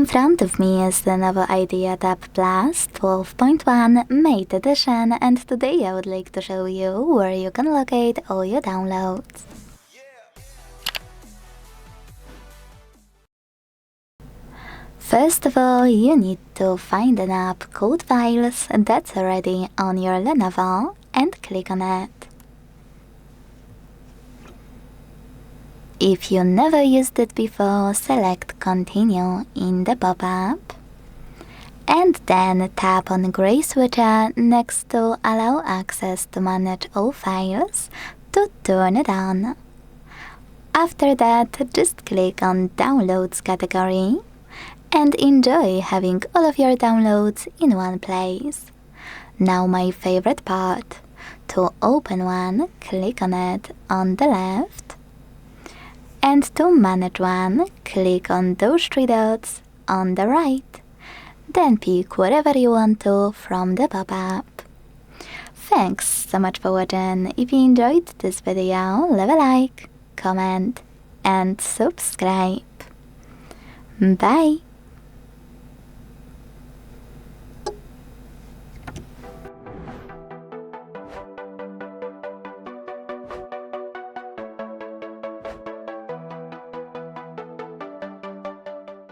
In front of me is the LENOVO Idea Tab Plus 12.1 Mate Edition, and today I would like to show you where you can locate all your downloads. First of all, you need to find an app called Files that's already on your Lenovo and click on it. If you never used it before, select Continue in the pop-up and then tap on the gray switcher next to Allow access to manage all files to turn it on. After that, just click on Downloads category and enjoy having all of your downloads in one place. Now my favorite part. To open one, click on it on the left. And to manage one, click on those three dots on the right. Then pick whatever you want to from the pop-up. Thanks so much for watching. If you enjoyed this video, leave a like, comment and subscribe. Bye!